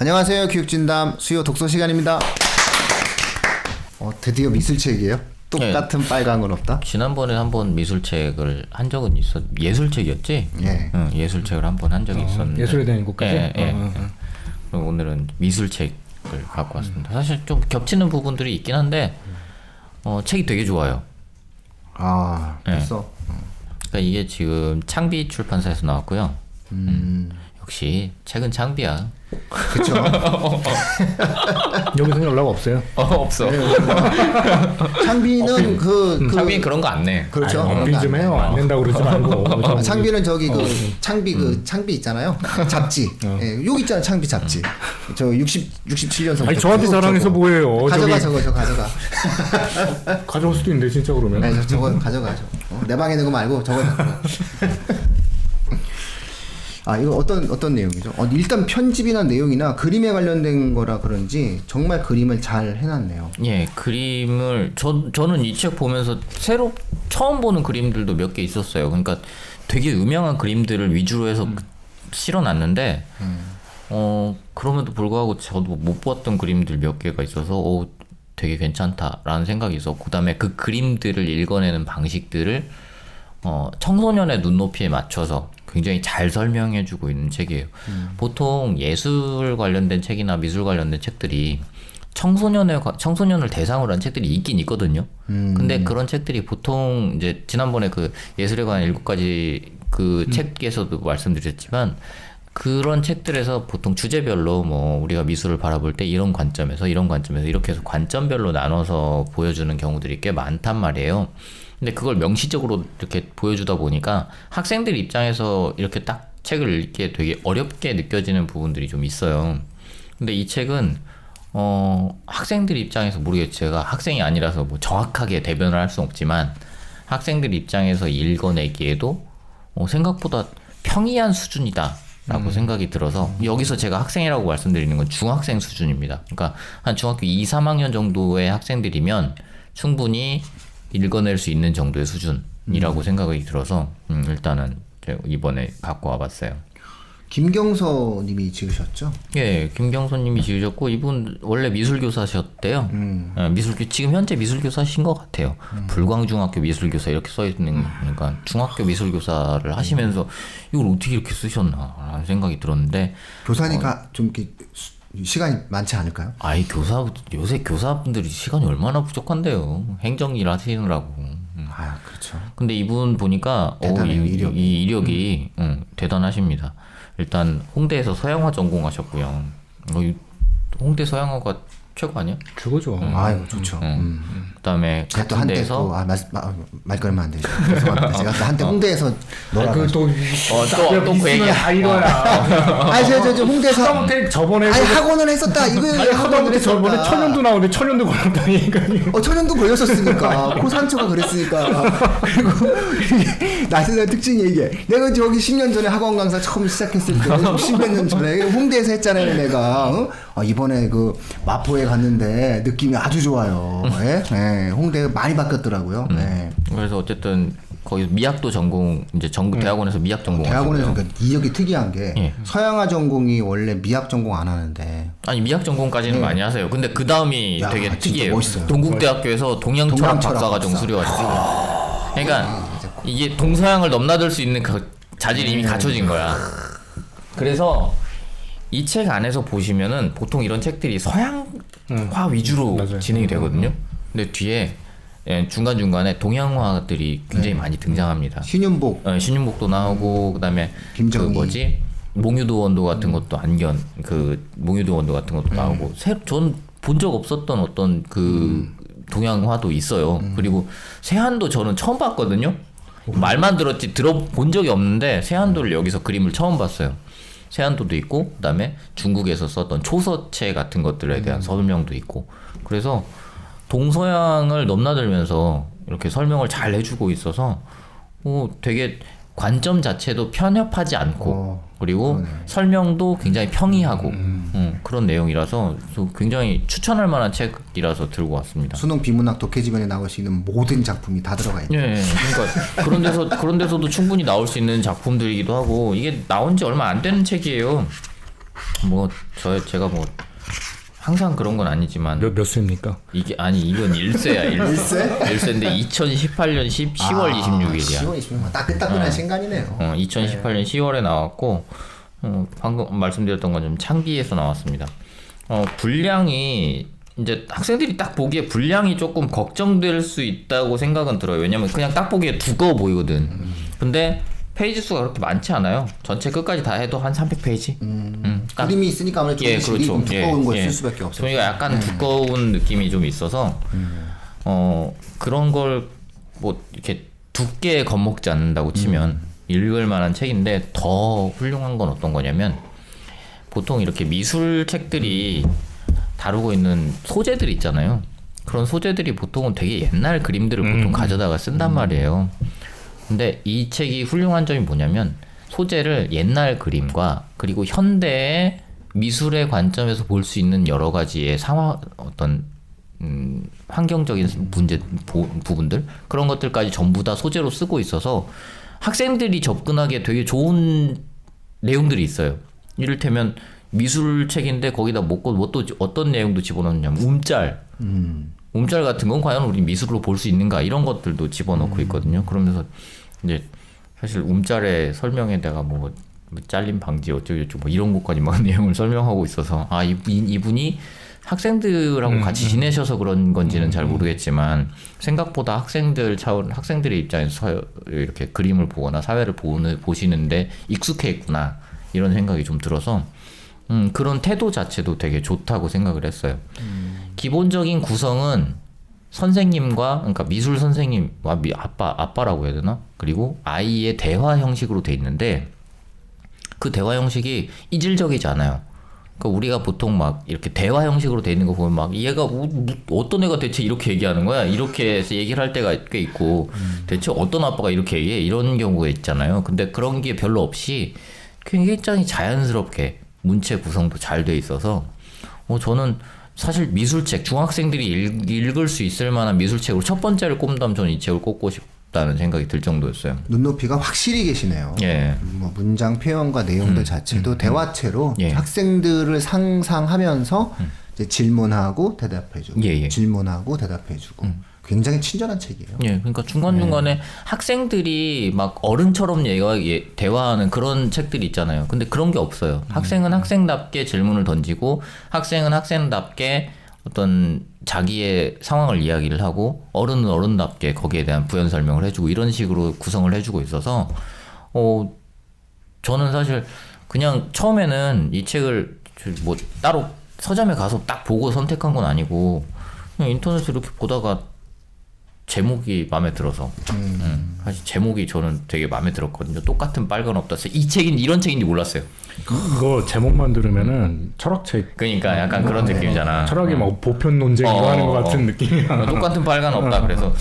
안녕하세요. 교육진담 수요 독서 시간입니다. 드디어 미술책이에요? 똑같은 네. 빨간 건 없다? 지난번에 한번 미술책을 한 적은 있었. 예술책이었지? 예. 응, 예술책을 한번 한 적이 있었는데. 예술에 대한 것까지? 예. 그럼 오늘은 미술책을 갖고 왔습니다. 사실 좀 겹치는 부분들이 있긴 한데 책이 되게 좋아요. 아, 벌써? 그러니까 이게 지금 창비 출판사에서 나왔고요. 역시 책은 창비야. 그쵸. 여기서는 연락 없어요? 없어. 네, 창비는 창비는 그런 거 안 내. 그렇죠. 비 좀 해요. 안 된다고 그러지 말고. 창비는 저기 창비 창비 있잖아요. 잡지. 예, 여기 있잖아 창비 잡지. 저 67년서부터. 아니 저한테 자랑해서 뭐예요? 가져가 저거 가져가. 가져올 수도 있는데 진짜 그러면. 네, 저거 가져가죠. 내 방에 있는 거 말고 저거 가져가. 아, 이거 어떤 내용이죠? 일단 편집이나 내용이나 그림에 관련된 거라 그런지 정말 그림을 잘 해놨네요. 예, 그림을 저는 이 책 보면서 새로 처음 보는 그림들도 몇 개 있었어요. 그러니까 되게 유명한 그림들을 위주로 해서 실어놨는데 그럼에도 불구하고 저도 못 봤던 그림들 몇 개가 있어서 되게 괜찮다라는 생각이 있었고, 그다음에 그 그림들을 읽어내는 방식들을 청소년의 눈높이에 맞춰서 굉장히 잘 설명해주고 있는 책이에요. 보통 예술 관련된 책이나 미술 관련된 책들이 청소년을 대상으로 한 책들이 있긴 있거든요. 근데 그런 책들이 보통 이제 지난번에 그 예술에 관한 7가지 그 책에서도 말씀드렸지만, 그런 책들에서 보통 주제별로 뭐 우리가 미술을 바라볼 때 이런 관점에서 이렇게 해서 관점별로 나눠서 보여주는 경우들이 꽤 많단 말이에요. 근데 그걸 명시적으로 이렇게 보여주다 보니까 학생들 입장에서 이렇게 딱 책을 읽기에 되게 어렵게 느껴지는 부분들이 좀 있어요. 근데 이 책은 학생들 입장에서 모르겠어요. 제가 학생이 아니라서 뭐 정확하게 대변을 할 수는 없지만 학생들 입장에서 읽어내기에도 생각보다 평이한 수준이다 라고 생각이 들어서, 여기서 제가 학생이라고 말씀드리는 건 중학생 수준입니다. 그러니까 한 중학교 2, 3학년 정도의 학생들이면 충분히 읽어낼 수 있는 정도의 수준이라고 생각이 들어서 일단은 제가 이번에 갖고 와봤어요. 김경서 님이 지으셨죠? 예, 김경서 님이 지으셨고, 이분 원래 미술교사셨대요. 지금 현재 미술교사신 것 같아요. 불광중학교 미술교사 이렇게 써있는, 그러니까 중학교 미술교사를 하시면서 이걸 어떻게 이렇게 쓰셨나 라는 생각이 들었는데, 교사니까 좀 이렇게 시간이 많지 않을까요? 요새 교사분들이 시간이 얼마나 부족한데요. 행정일 하시느라고. 아, 그렇죠. 근데 이분 보니까 이 이력이 대단하십니다. 일단 홍대에서 서양화 전공하셨고요. 홍대 서양화가 최고 아니야? 최고죠. 아이고, 좋죠. 그다음에 제가 또 한때 데서 말 걸면 안 되죠. 죄송합니다. 제가 또 한때 홍대에서 또 그 얘기야. 다 이거야. 저 홍대에서 하다못해 저번에 학원을 했었다. 이거 하다못해 저번에 천연도 나오는데 천연도 걸렸다니까요. 천연도 걸렸었으니까 고산초가 그랬으니까. 그리고 나세대 특징이 이게, 내가 저기 10년 전에 학원 강사 처음 시작했을 때 10몇 년 전에 홍대에서 했잖아요. 내가 이번에 그 마포에 갔는데 느낌이 아주 좋아요. 예? 홍대가 많이 바뀌었더라고요. 그래서 어쨌든 거기 미학도 전공, 이제 대학원에서 미학 전공. 대학원에서 그러니까 이력이 특이한 게 서양화 전공이 원래 미학 전공 안 하는데. 아니, 미학 전공까지는 많이 하세요. 근데 그 다음이 되게 특이해요. 멋있어요. 동국대학교에서 동양철학 박사과정 수료하셨어요. 그러니까 이게 동서양을 넘나들 수 있는 그 자질이 이미 갖춰진 거야. 그래서 이 책 안에서 보시면은 보통 이런 책들이 서양화 위주로 맞아요. 진행이 되거든요. 근데 뒤에 중간중간에 동양화들이 굉장히 많이 등장합니다. 신윤복도 나오고, 그다음에 김정희. 몽유도 원도 같은 것도 몽유도 원도 같은 것도 나오고, 전 본 적 없었던 어떤 그 동양화도 있어요. 그리고 세한도 저는 처음 봤거든요. 말만 들었지 들어본 적이 없는데 세한도를 여기서 그림을 처음 봤어요. 세한도도 있고, 그다음에 중국에서 썼던 초서체 같은 것들에 대한 설명도 있고, 그래서 동서양을 넘나들면서 이렇게 설명을 잘 해주고 있어서 되게 관점 자체도 편협하지 않고, 그리고 그러네. 설명도 굉장히 평이하고 그런 내용이라서 굉장히 추천할 만한 책이라서 들고 왔습니다. 수능 비문학 독해지변에 나올 수 있는 모든 작품이 다 들어가 있죠. 네, 그러니까 그런 데서도 충분히 나올 수 있는 작품들이기도 하고, 이게 나온 지 얼마 안 되는 책이에요. 제가 뭐 항상 그런 건 아니지만 몇 수입니까? 이건 1세야. 1세? 1세인데 2018년 10월 26일이야. 10월 26일 따끈따끈한 신간이네요. 2018년 10월에 나왔고 방금 말씀드렸던 건 좀 창비에서 나왔습니다. 분량이 이제 학생들이 딱 보기에 분량이 조금 걱정될 수 있다고 생각은 들어요. 왜냐면 그냥 딱 보기에 두꺼워 보이거든. 근데 페이지 수가 그렇게 많지 않아요. 전체 끝까지 다 해도 한 300페이지. 그림이 있으니까 아무래도 예, 좀 그렇죠. 두꺼운 걸 쓸 수밖에 없어요. 종이가 약간 두꺼운 느낌이 좀 있어서 그런 걸 뭐 이렇게 두께 겁먹지 않는다고 치면 읽을 만한 책인데 더 훌륭한 건 어떤 거냐면 보통 이렇게 미술 책들이 다루고 있는 소재들 있잖아요. 그런 소재들이 보통은 되게 옛날 그림들을 보통 가져다가 쓴단 말이에요. 근데 이 책이 훌륭한 점이 뭐냐면 소재를 옛날 그림과 그리고 현대의 미술의 관점에서 볼 수 있는 여러 가지의 환경적인 부분들 그런 것들까지 전부 다 소재로 쓰고 있어서 학생들이 접근하기에 되게 좋은 내용들이 있어요. 이를테면 미술책인데 거기다 뭐 또 어떤 내용도 집어넣느냐면 움짤 같은 건 과연 우리 미술로 볼 수 있는가 이런 것들도 집어넣고 있거든요. 그러면서 이제 사실 움짤의 설명에다가 뭐 잘림 방지 어쩌고저쩌고 뭐 이런 것까지 막 내용을 설명하고 있어서 이분이 학생들하고 같이 지내셔서 그런 건지는 잘 모르겠지만 생각보다 학생들의 입장에서 이렇게 그림을 보거나 사회를 보시는데 익숙해 있구나 이런 생각이 좀 들어서 그런 태도 자체도 되게 좋다고 생각을 했어요. 기본적인 구성은 선생님과 그러니까 미술 선생님과 아빠라고 해야 되나? 그리고 아이의 대화 형식으로 돼 있는데 그 대화 형식이 이질적이지 않아요. 그러니까 우리가 보통 막 이렇게 대화 형식으로 돼 있는 거 보면 막 얘가 어떤 애가 대체 이렇게 얘기하는 거야? 이렇게 해서 얘기를 할 때가 꽤 있고 대체 어떤 아빠가 이렇게 얘기해? 이런 경우가 있잖아요. 근데 그런 게 별로 없이 굉장히 자연스럽게 문체 구성도 잘 돼 있어서 저는 사실 미술책 중학생들이 읽을 수 있을 만한 미술책으로 첫 번째를 꼽는다면 저는 이 책을 꼽고 싶다는 생각이 들 정도였어요. 눈높이가 확실히 계시네요. 예. 뭐 문장 표현과 내용들 자체도 대화체로 예. 학생들을 상상하면서 이제 질문하고 대답해주고 예. 질문하고 대답해주고 굉장히 친절한 책이에요. 예, 그러니까 중간중간에 학생들이 막 어른처럼 대화하는 그런 책들이 있잖아요. 근데 그런 게 없어요. 학생은 학생답게 질문을 던지고 학생은 학생답게 어떤 자기의 상황을 이야기를 하고 어른은 어른답게 거기에 대한 부연 설명을 해주고 이런 식으로 구성을 해주고 있어서 저는 사실 그냥 처음에는 이 책을 뭐 따로 서점에 가서 딱 보고 선택한 건 아니고 그냥 인터넷에 이렇게 보다가 제목이 마음에 들어서 사실 제목이 저는 되게 마음에 들었거든요. 똑같은 빨간 없다. 이 책인 이런 책인지 몰랐어요. 그거 제목만 들으면은 철학책. 그러니까 약간 그런 느낌이잖아. 철학이 막 보편 논쟁 이거 하는 것 같은 느낌이야. 똑같은 빨간 없다. 그래서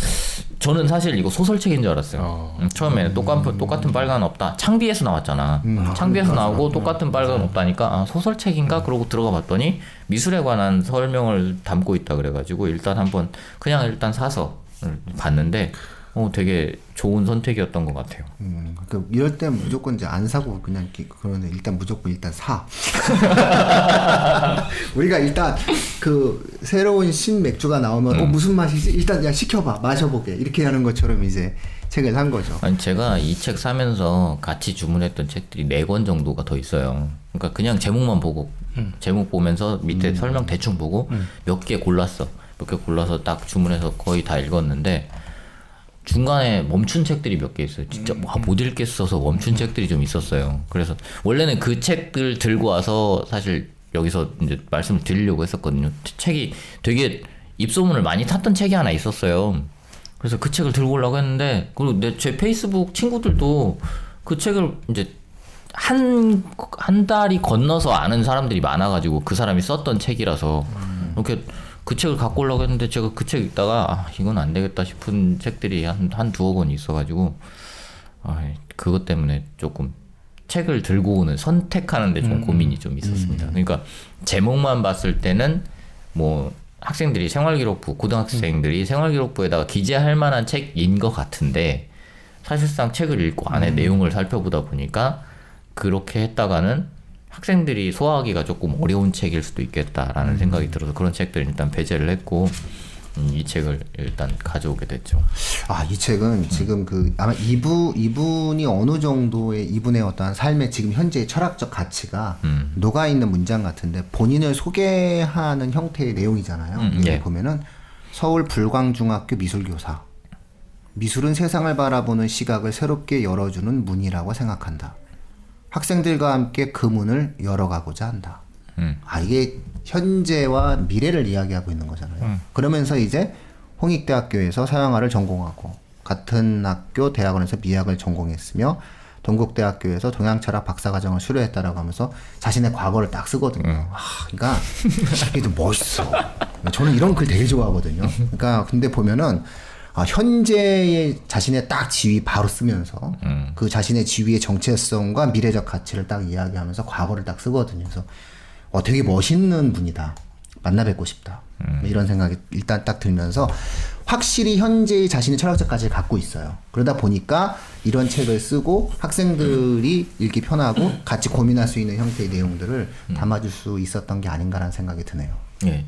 저는 사실 이거 소설책인 줄 알았어요. 처음에 똑같은 빨간 없다. 창비에서 나왔잖아. 창비에서 나오고 똑같은 빨간 없다니까 소설책인가? 그러고 들어가 봤더니 미술에 관한 설명을 담고 있다 그래가지고 일단 사서 봤는데 되게 좋은 선택이었던 것 같아요. 그러니까 이럴 때 무조건 이제 안 사고 그냥 그러는데 일단 사. 우리가 일단 그 새로운 신 맥주가 나오면 무슨 맛이지? 일단 야 시켜봐 마셔보게 이렇게 하는 것처럼 이제 책을 산 거죠. 아니 제가 이 책 사면서 같이 주문했던 책들이 4권 정도가 더 있어요. 그러니까 그냥 제목만 보고 제목 보면서 밑에 설명 대충 보고 몇 개 골랐어. 몇 개 골라서 딱 주문해서 거의 다 읽었는데 중간에 멈춘 책들이 몇 개 있어요. 진짜 못 읽겠어서 멈춘 책들이 좀 있었어요. 그래서 원래는 그 책들 들고 와서 사실 여기서 이제 말씀을 드리려고 했었거든요. 책이 되게 입소문을 많이 탔던 책이 하나 있었어요. 그래서 그 책을 들고 오려고 했는데 그리고 제 페이스북 친구들도 그 책을 이제 한 달이 건너서 아는 사람들이 많아가지고 그 사람이 썼던 책이라서 이렇게 그 책을 갖고 오려고 했는데 제가 그 책 읽다가 이건 안 되겠다 싶은 책들이 한 두어 권이 있어가지고 그것 때문에 조금 책을 들고 오는 선택하는데 좀 고민이 좀 있었습니다. 그러니까 제목만 봤을 때는 뭐 학생들이 생활기록부 고등학생들이 생활기록부에다가 기재할 만한 책인 것 같은데 사실상 책을 읽고 안에 내용을 살펴보다 보니까 그렇게 했다가는 학생들이 소화하기가 조금 어려운 책일 수도 있겠다라는 생각이 들어서 그런 책들을 일단 배제를 했고 이 책을 일단 가져오게 됐죠. 이 책은 지금 아마 이분이 어느 정도의 이분의 어떠한 삶의 지금 현재의 철학적 가치가 녹아 있는 문장 같은데 본인을 소개하는 형태의 내용이잖아요. 이게 예. 보면은 서울 불광중학교 미술교사. 미술은 세상을 바라보는 시각을 새롭게 열어주는 문이라고 생각한다. 학생들과 함께 그 문을 열어가고자 한다. 이게 현재와 미래를 이야기하고 있는 거잖아요. 그러면서 이제 홍익대학교에서 서양화를 전공하고 같은 학교 대학원에서 미학을 전공했으며 동국대학교에서 동양철학 박사과정을 수료했다라고 하면서 자신의 과거를 딱 쓰거든요. 그러니까 이게 좀 멋있어. 저는 이런 글 되게 좋아하거든요. 그러니까 근데 보면은 현재의 자신의 딱 지위 바로 쓰면서 그 자신의 지위의 정체성과 미래적 가치를 딱 이야기하면서 과거를 딱 쓰거든요. 그래서 되게 멋있는 분이다. 만나 뵙고 싶다. 이런 생각이 일단 딱 들면서 확실히 현재의 자신의 철학적 가치를 갖고 있어요. 그러다 보니까 이런 책을 쓰고 학생들이 읽기 편하고 같이 고민할 수 있는 형태의 내용들을 담아줄 수 있었던 게 아닌가라는 생각이 드네요. 예.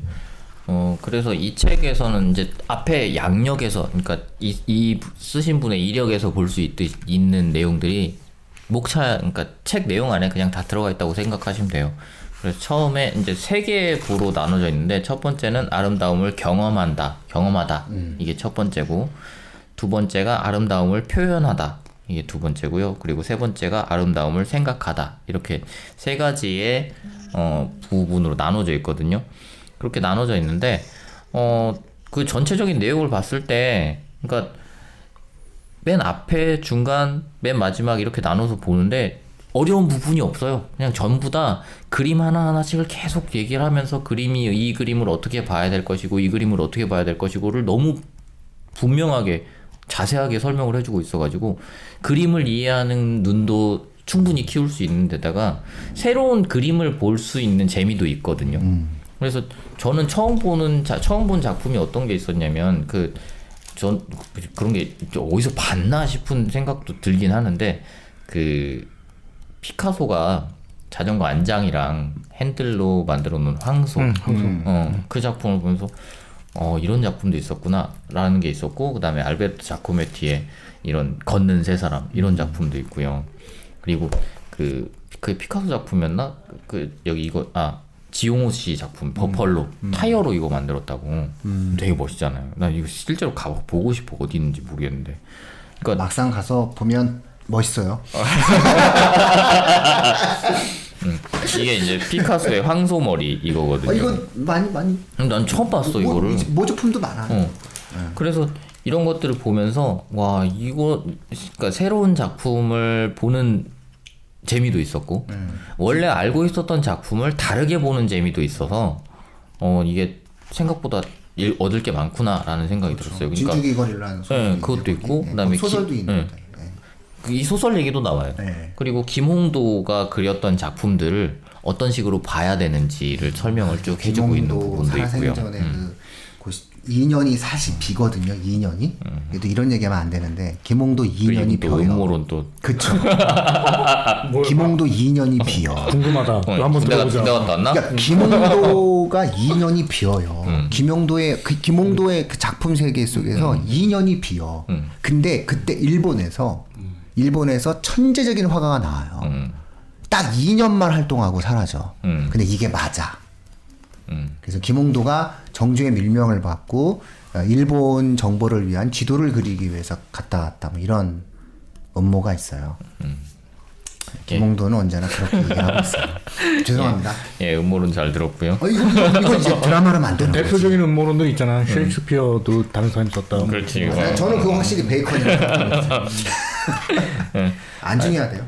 그래서 이 책에서는 이제 앞에 양력에서, 그러니까 이 쓰신 분의 이력에서 볼 수 있는 내용들이 그러니까 책 내용 안에 그냥 다 들어가 있다고 생각하시면 돼요. 그래서 처음에 이제 3개의 부로 나눠져 있는데 첫 번째는 아름다움을 경험하다. 이게 첫 번째고, 두 번째가 아름다움을 표현하다. 이게 두 번째고요. 그리고 세 번째가 아름다움을 생각하다. 이렇게 3가지의 부분으로 나눠져 있거든요. 그렇게 나눠져 있는데 그 전체적인 내용을 봤을 때, 그러니까 맨 앞에, 중간, 맨 마지막 이렇게 나눠서 보는데 어려운 부분이 없어요. 그냥 전부 다 그림 하나하나씩을 계속 얘기를 하면서 이 그림을 어떻게 봐야 될 것이고 이 그림을 어떻게 봐야 될 것이고를 너무 분명하게 자세하게 설명을 해주고 있어가지고 그림을 이해하는 눈도 충분히 키울 수 있는 데다가 새로운 그림을 볼 수 있는 재미도 있거든요. 그래서 저는 처음 본 작품이 어떤 게 있었냐면 그런 게 어디서 봤나 싶은 생각도 들긴 하는데 피카소가 자전거 안장이랑 핸들로 만들어 놓은 황소. 그 작품을 보면서 이런 작품도 있었구나 라는 게 있었고, 그 다음에 알베르토 자코메티의 이런 걷는 세 사람 이런 작품도 있고요. 그리고 그 피카소 작품이었나? 여기 지용호 씨 작품 버펄로 타이어로 이거 만들었다고. 되게 멋있잖아요. 난 이거 실제로 보고 싶어. 어디 있는지 모르겠는데. 그러니까 막상 가서 보면 멋있어요. 이게 이제 피카소의 황소머리 이거거든요. 이거 많이. 난 처음 봤어 이거를. 모조품도 많아요. 그래서 이런 것들을 보면서 그러니까 새로운 작품을 보는 재미도 있었고 원래 알고 있었던 작품을 다르게 보는 재미도 있어서 이게 생각보다 얻을 게 많구나라는 생각이 들었어요. 그러니까 진주기 거리라는 소설. 그것도 있고, 그다음에 소설도 있는데. 이 소설 얘기도 나와요. 네. 그리고 김홍도가 그렸던 작품들을 어떤 식으로 봐야 되는지를 설명을 쭉 해주고 있는 부분도 있고요. 살아생전에 그 2년이 사실 비거든요. 2년이. 그래도 이런 얘기하면 안 되는데 김홍도 2년이 또 비어요. 음모론 또. 그쵸. 김홍도 2년이 비어. 궁금하다. 한번 들어보자. 군대 갔다 왔나? 그러니까 김홍도가 2년이 비어요. 김홍도의 그 작품 세계 속에서 2년이 비어. 근데 그때 일본에서 천재적인 화가가 나와요. 딱 2년만 활동하고 사라져. 근데 이게 맞아. 그래서 김홍도가 정주의 밀명을 받고 일본 정보를 위한 지도를 그리기 위해서 갔다 왔다, 뭐 이런 음모가 있어요. 김홍도는 언제나 그렇게 얘기하고 있어요. 죄송합니다. 예, 음모론 잘 들었고요. 이거 이제 드라마로 만드는 거지. 대표적인 음모론도 있잖아. 셰익스피어도 다른 사람이 썼다. 그렇지. 저는 그거 확실히 베이컨이라고 안중해야 돼요.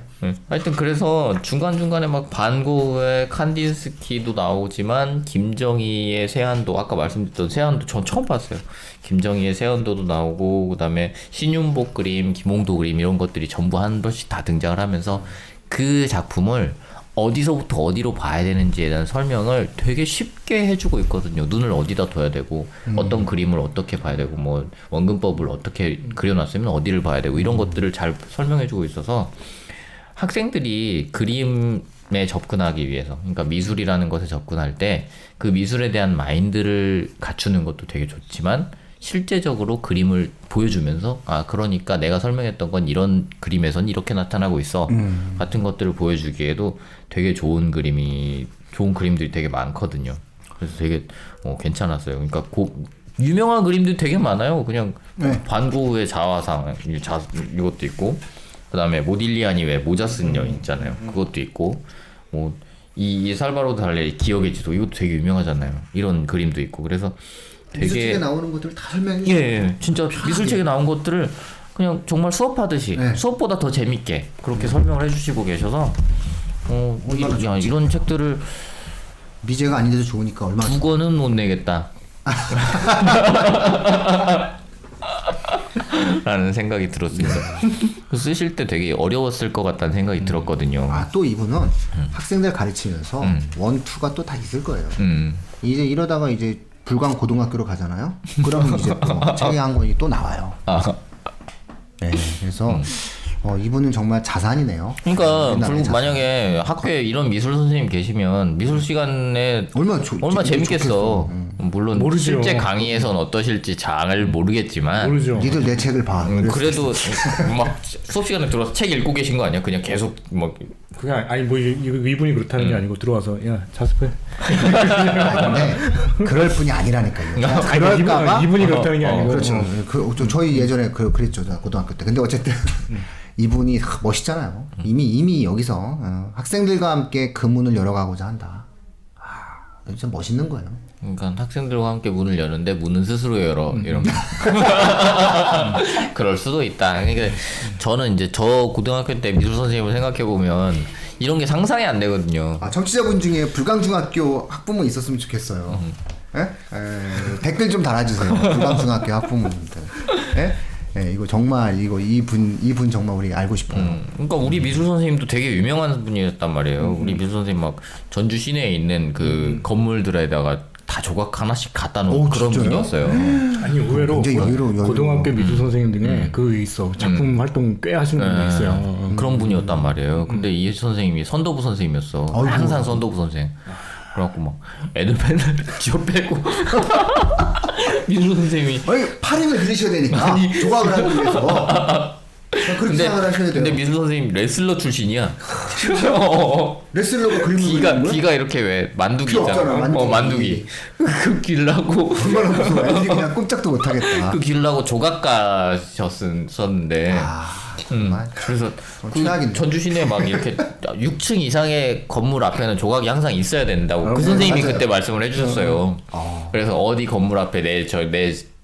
하여튼 그래서 중간중간에 막 반고의 칸디스키도 나오지만 김정희의 세안도, 아까 말씀드렸던 세안도 전 처음 봤어요. 김정희의 세안도도 나오고, 그 다음에 신윤복 그림, 김홍도 그림 이런 것들이 전부 한 번씩 다 등장을 하면서 그 작품을 어디서부터 어디로 봐야 되는지에 대한 설명을 되게 쉽게 해주고 있거든요. 눈을 어디다 둬야 되고 어떤 그림을 어떻게 봐야 되고 뭐 원근법을 어떻게 그려놨으면 어디를 봐야 되고 이런 것들을 잘 설명해주고 있어서 학생들이 그림 접근하기 위해서, 그러니까 미술이라는 것에 접근할 때 그 미술에 대한 마인드를 갖추는 것도 되게 좋지만 실제적으로 그림을 보여주면서 그러니까 내가 설명했던 건 이런 그림에선 이렇게 나타나고 있어 같은 것들을 보여주기에도 되게 좋은 그림들이 되게 많거든요. 그래서 되게 괜찮았어요. 그러니까 유명한 그림들이 되게 많아요. 그냥 반 고흐의 자화상 이것도 있고, 그 다음에 모딜리아니 왜 모자 쓴 여인 있잖아요. 그것도 있고, 뭐 이 살바도르 달리 기억의 지도 이것도 되게 유명하잖아요. 이런 그림도 있고. 그래서 되게 미술책에 나오는 것들을 다 설명해 예, 진짜 미술책에 나온 것들을 그냥 정말 수업하듯이 네. 수업보다 더 재밌게 그렇게 설명을 해주시고 계셔서 이런 책들을 미제가 아닌데도 좋으니까 얼마나 두 권은 못 내겠다 라는 생각이 들었습니다. 쓰실 때 되게 어려웠을 것 같다는 생각이 들었거든요. 또 이분은 학생들 가르치면서 원투가 또 다 있을 거예요. 이제 이러다가 이제 불광 고등학교로 가잖아요. 그러면 이제 또 책이 한 권이 또 나와요. 네, 그래서 이분은 정말 자산이네요. 그러니까 옛날에 자산. 만약에 학교에 이런 미술 선생님 계시면 미술 시간에 얼마나 재밌겠어. 물론 모르죠. 실제 강의에선 어떠실지 잘 모르겠지만 모르죠. 니들 내 책을 봐. 그래도 막 수업 시간에 들어와서 책 읽고 계신 거 아니야? 그냥 계속 막 그게 아니 뭐 이분이 그렇다는 게 아니고 들어와서 야 자습해. 근데 그럴 뿐이 아니라니까요. 그럴까봐 이분이 그렇다는 게 아니고. 그렇죠. 저희 예전에 그랬죠, 고등학교 때. 근데 어쨌든 이분이 멋있잖아요. 이미 여기서 학생들과 함께 그 문을 열어가고자 한다. 진짜 멋있는 거예요. 그러니까 학생들과 함께 문을 여는데 문은 스스로 열어 이런 그럴 수도 있다. 그러니까 저는 이제 저 고등학교 때 미술 선생님을 생각해 보면 이런 게 상상이 안 되거든요. 청취자분 중에 불광중학교 학부모 있었으면 좋겠어요. 댓글 좀 달아주세요. 불광중학교 학부모분들. 이거 정말 이분 정말 우리 알고 싶어요. 그러니까 우리 미술 선생님도 되게 유명한 분이었단 말이에요. 우리 미술 선생님 막 전주 시내에 있는 그 건물들에다가 다 조각 하나씩 갖다 놓은 그런 진짜요? 분이었어요. 아니 의외로 여유로. 고등학교 미술 선생님 중에 그 있어 작품 활동 꽤 하시는 분이 있어요. 그런 분이었단 말이에요. 근데 이 선생님이 선도부 선생님이었어. 항상 선도부 선생. 그래갖고 막 애들 맨날 쥐어 빼고 미술 선생님이 팔힘을 들이셔야 되니까 조각을 하기 위해서 그렇게 생각을 하셔야 돼요. 근데 미술 선생님 레슬러 출신이야. 레슬러가 그림을 그리는 거야? 귀가 이렇게 왜 만두기 귀 있잖아. 없잖아, 만두기. 그 길라고 얼마나 무서워. 애들이 그냥 꼼짝도 못하겠다. 그 길라고 조각가셨었는데. 정말. 그래서 최악인데. 전주 시내 막 이렇게 6층 이상의 건물 앞에는 조각이 항상 있어야 된다고 그 선생님이 맞아요. 그때 말씀을 해주셨어요. 그래서 어디 건물 앞에 내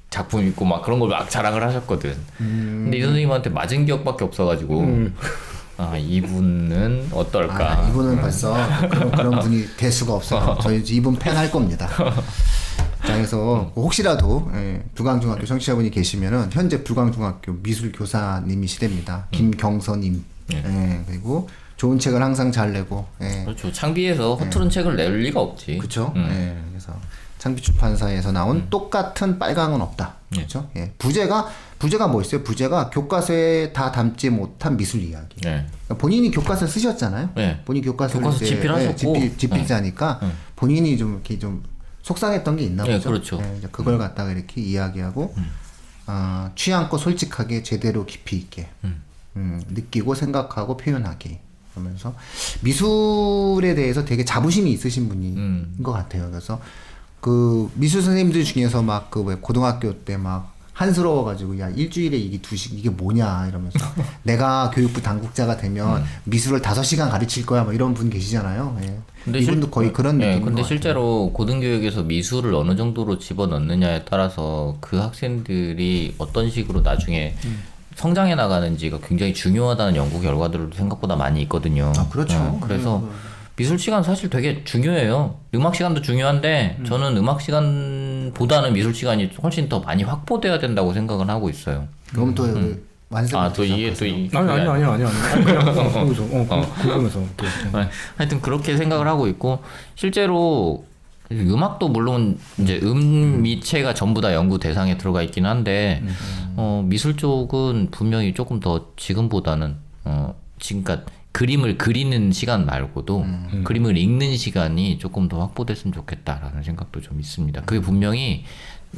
작품 있고 막 그런 걸 막 자랑을 하셨거든. 근데 이 선생님한테 맞은 기억밖에 없어가지고 이분은 어떨까? 이분은 벌써 그런 분이 될 수가 없어요. 저희 이분 팬 할 겁니다. 자, 그래서 혹시라도 불광중학교 청취자분이 계시면은 현재 불광중학교 미술교사님이시됩니다. 김경선님. 그리고 좋은 책을 항상 잘 내고. 그렇죠. 창비에서 허투른 책을 낼 리가 없지. 그렇죠. 그래서 창비출판사에서 나온 똑같은 빨강은 없다. 그렇죠. 부제가 뭐 있어요? 부제가 교과서에 다 담지 못한 미술 이야기. 그러니까 본인이 교과서 쓰셨잖아요. 본인 교과서 집필하셨고 집필자니까 본인이 좀 이렇게 좀 속상했던 게 있나 보죠. 그렇죠. 이제 그걸 갖다가 이렇게 이야기하고 취향껏 솔직하게 제대로 깊이 있게 느끼고 생각하고 표현하기. 그러면서 미술에 대해서 되게 자부심이 있으신 분인 것 같아요. 그래서 그 미술 선생님들 중에서 막 그 왜 고등학교 때 막 한스러워가지고 야 일주일에 이게 2시 이게 뭐냐 이러면서 내가 교육부 당국자가 되면 미술을 5시간 가르칠 거야 뭐 이런 분 계시잖아요. 근데 이분도 거의 그런 느낌인 근데 것 실제로 고등교육에서 미술을 어느 정도로 집어넣느냐에 따라서 그 학생들이 어떤 식으로 나중에 성장해 나가는지가 굉장히 중요하다는 연구 결과들도 생각보다 많이 있거든요. 그렇죠. 그래서 미술 시간 사실 되게 중요해요. 음악 시간도 중요한데 저는 음악 시간보다는 미술 시간이 훨씬 더 많이 확보돼야 된다고 생각을 하고 있어요. 그럼 또 완성. 또 이게 또 아니. 그냥 거기서 궁금해서. 하여튼 그렇게 생각을 하고 있고 실제로 음악도 물론 이제 미체가 전부 다 연구 대상에 들어가 있긴 한데 미술 쪽은 분명히 조금 더 지금보다는 그러니까 그림을 그리는 시간 말고도 그림을 읽는 시간이 조금 더 확보됐으면 좋겠다라는 생각도 좀 있습니다. 그게 분명히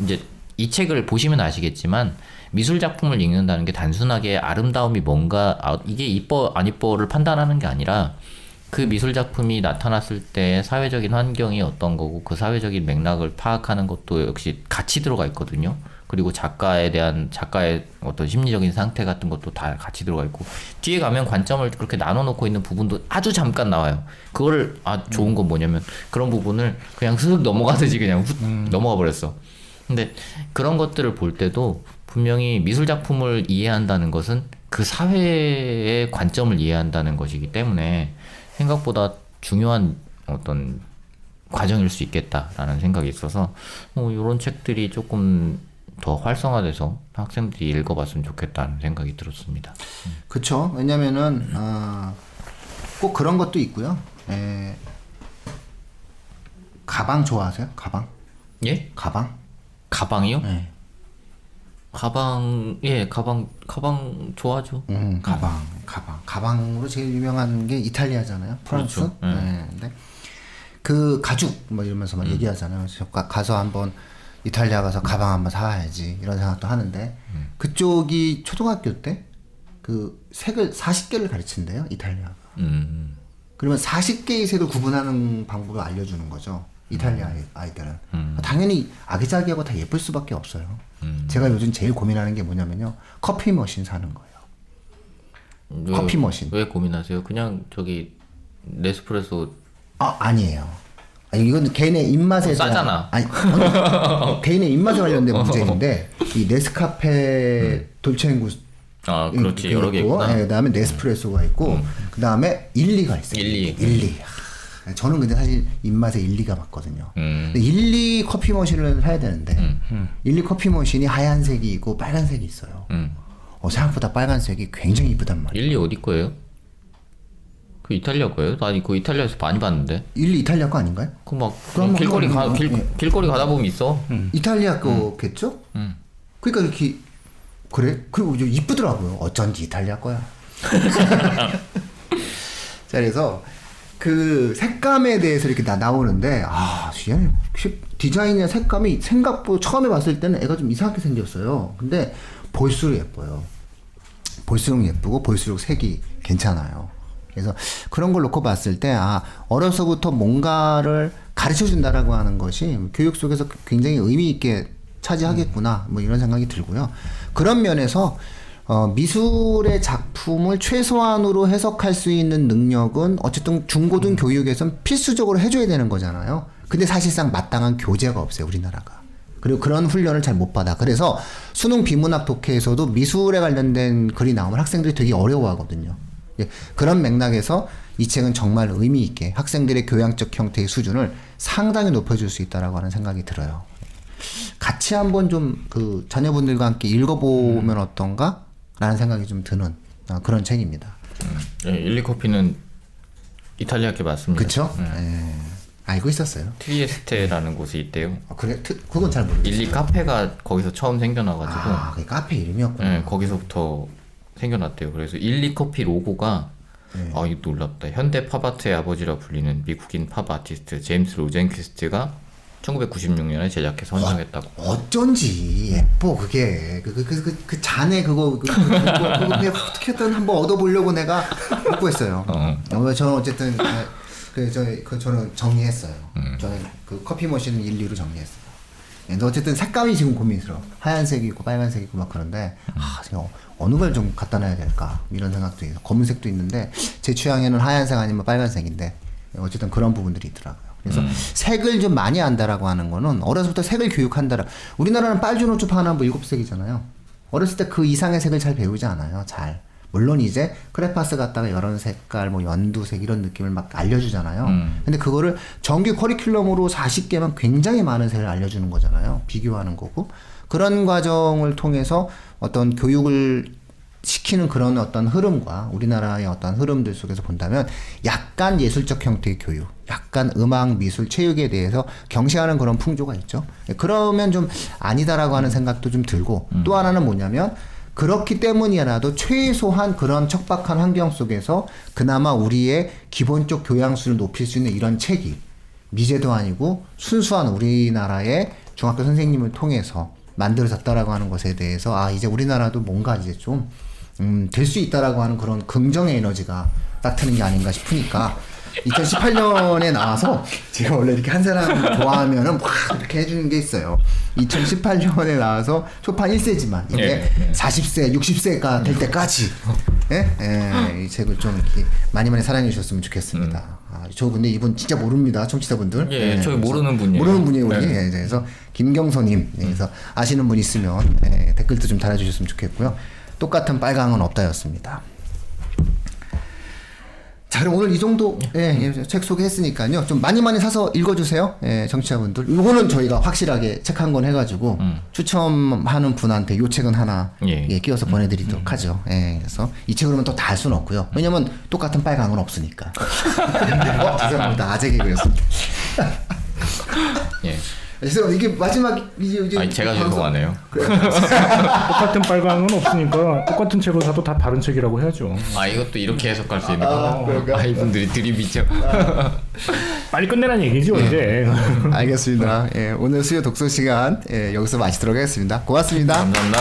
이제 이 책을 보시면 아시겠지만 미술 작품을 읽는다는 게 단순하게 아름다움이 뭔가 이게 이뻐 안 이뻐를 판단하는 게 아니라 그 미술 작품이 나타났을 때 사회적인 환경이 어떤 거고 그 사회적인 맥락을 파악하는 것도 역시 같이 들어가 있거든요. 그리고 작가의 어떤 심리적인 상태 같은 것도 다 같이 들어가 있고 뒤에 가면 관점을 그렇게 나눠놓고 있는 부분도 아주 잠깐 나와요. 그거를 좋은 건 뭐냐면 그런 부분을 그냥 슥 넘어가듯이 그냥 훅 넘어가 버렸어. 근데 그런 것들을 볼 때도 분명히 미술 작품을 이해한다는 것은 그 사회의 관점을 이해한다는 것이기 때문에 생각보다 중요한 어떤 과정일 수 있겠다라는 생각이 있어서 이런 책들이 조금 더 활성화돼서 학생들이 읽어봤으면 좋겠다는 생각이 들었습니다. 그렇죠. 왜냐면은 꼭 그런 것도 있고요. 가방 좋아하세요? 가방? 예? 가방? 가방이요? 네. 가방 좋아하죠. 가방으로 제일 유명한 게 이탈리아잖아요. 프랑스. 그렇죠. 네. 근데 그 가죽 뭐 이러면서 막 얘기하잖아요. 그래서 가서 한번 이탈리아 가서 가방 한번 사와야지 이런 생각도 하는데 그쪽이 초등학교 때 그 색을 40개를 가르친대요. 이탈리아가. 그러면 40개의 색을 구분하는 방법을 알려주는 거죠. 이탈리아 아이들은. 당연히 아기자기하고 다 예쁠 수밖에 없어요. 제가 요즘 제일 고민하는 게 뭐냐면요. 커피 머신 사는 거예요. 커피 머신. 왜 고민하세요? 그냥 저기 네스프레소. 아니에요. 이건 개인의 입맛에 싸잖아. 개인의 입맛에 관련된 문제인데 이 네스카페 돌체앤구스 그렇지. 여러 개 있구나. 네, 그다음에 네스프레소가 있고 그다음에 일리가 있어요. 일리. 저는 근데 사실 입맛에 일리가 맞거든요. 근데 일리 커피 머신을 사야 되는데 일리 커피 머신이 하얀색이 있고 빨간색이 있어요. 생각보다 빨간색이 굉장히 이쁘단 말이에요. 일리 어디 거예요? 그 이탈리아 거예요? 나 이거 이탈리아에서 많이 봤는데. 일리 이탈리아 거 아닌가요? 그 막 길거리 가다 보면 있어. 이탈리아 거겠죠? 그러니까 이렇게 그래? 그리고 좀 이쁘더라고요. 어쩐지 이탈리아 거야. 자, 그래서 그 색감에 대해서 이렇게 나오는데 디자인이나 색감이 생각보다 처음에 봤을 때는 애가 좀 이상하게 생겼어요. 근데 볼수록 예뻐요. 볼수록 예쁘고 볼수록 색이 괜찮아요. 그래서 그런 걸 놓고 봤을 때 어려서부터 뭔가를 가르쳐 준다라고 하는 것이 교육 속에서 굉장히 의미 있게 차지하겠구나 뭐 이런 생각이 들고요. 그런 면에서 미술의 작품을 최소한으로 해석할 수 있는 능력은 어쨌든 중고등 교육에선 필수적으로 해줘야 되는 거잖아요. 근데 사실상 마땅한 교재가 없어요, 우리나라가. 그리고 그런 훈련을 잘 못 받아. 그래서 수능 비문학 독해에서도 미술에 관련된 글이 나오면 학생들이 되게 어려워하거든요. 그런 맥락에서 이 책은 정말 의미 있게 학생들의 교양적 형태의 수준을 상당히 높여줄 수 있다라고 하는 생각이 들어요. 같이 한번 좀 그 자녀분들과 함께 읽어보면 어떤가? 라는 생각이 좀 드는 그런 책입니다. 일리 커피는 이탈리아 게 맞습니다. 그쵸? 네. 알고 있었어요. 트리에스테라는 곳이 있대요. 그래? 그건 잘 모르겠어요. 일리 카페가 거기서 처음 생겨나가지고. 그게 카페 이름이었구나. 네, 거기서부터 생겨났대요. 그래서 일리 커피 로고가 이거 놀랍다. 현대 팝아트의 아버지라 불리는 미국인 팝 아티스트 제임스 로젠퀴스트가 1996년에 제작해서 선정했다고. 어쩐지 예뻐 그게 그 잔에 그거 그냥 어떻게든 한번 얻어보려고 내가 먹고 했어요. 저는 어쨌든 저는 정리했어요. 저는 그 커피 머신은 일리로 정리했어요. 근데 어쨌든 색감이 지금 고민스러워. 하얀색이 있고 빨간색이 있고 막 그런데 제가 어느 걸 좀 갖다 놔야 될까 이런 생각도 있어요. 검은색도 있는데 제 취향에는 하얀색 아니면 빨간색인데 어쨌든 그런 부분들이 있더라고요. 그래서 색을 좀 많이 안다라고 하는 거는 어려서부터 색을 교육한다라. 우리나라는 빨주노초 파나 뭐 7색이잖아요. 어렸을 때 그 이상의 색을 잘 배우지 않아요. 잘. 물론 이제 크레파스 갖다가 여러 색깔 뭐 연두색 이런 느낌을 막 알려주잖아요. 근데 그거를 정규 커리큘럼으로 40개만 굉장히 많은 색을 알려주는 거잖아요. 비교하는 거고. 그런 과정을 통해서 어떤 교육을 시키는 그런 어떤 흐름과 우리나라의 어떤 흐름들 속에서 본다면 약간 예술적 형태의 교육, 약간 음악, 미술, 체육에 대해서 경시하는 그런 풍조가 있죠. 그러면 좀 아니다라고 하는 생각도 좀 들고 또 하나는 뭐냐면 그렇기 때문이라도 최소한 그런 척박한 환경 속에서 그나마 우리의 기본적 교양수를 높일 수 있는 이런 책이 미제도 아니고 순수한 우리나라의 중학교 선생님을 통해서 만들어졌다라고 하는 것에 대해서 아 이제 우리나라도 뭔가 이제 좀 될 수 있다라고 하는 그런 긍정의 에너지가 딱 트는 게 아닌가 싶으니까 2018년에 나와서 제가 원래 이렇게 한 사람 좋아하면은 막 이렇게 해주는 게 있어요. 2018년에 나와서 초판 1세지만 이제 40세, 60세가 될 때까지 이 책을 좀 이렇게 많이 사랑해 주셨으면 좋겠습니다. 아, 저 근데 이분 진짜 모릅니다, 청취자분들. 예, 저희 모르는 분이에요. 모르는 분이에요, 우리. 예, 그래서 김경선님, 그래서 아시는 분 있으면 댓글도 좀 달아주셨으면 좋겠고요. 똑같은 빨강은 없다였습니다. 자, 그럼 오늘 이 정도 책 소개했으니까요. 좀 많이 사서 읽어주세요. 청취자분들. 이거는 저희가 확실하게 책 한 권 해가지고 추첨하는 분한테 이 책은 하나 끼워서 보내드리도록 하죠. 그래서 이 책으로는 또 다 할 수는 없고요. 왜냐면 똑같은 빨강은 없으니까. 죄송합니다. 아재 개그였습니다. 그래서 이게 마지막 이제 아니, 제가 죄송하네요. 똑같은 빨강은 없으니까 똑같은 책을 사도 다 다른 책이라고 해야죠. 아 이것도 이렇게 해석할 수 있는 거. 아 이분들이 드립이죠. 빨리 끝내라는 얘기죠 이제. 알겠습니다. 오늘 수요 독서 시간 여기서 마치도록 하겠습니다. 고맙습니다. 감사합니다.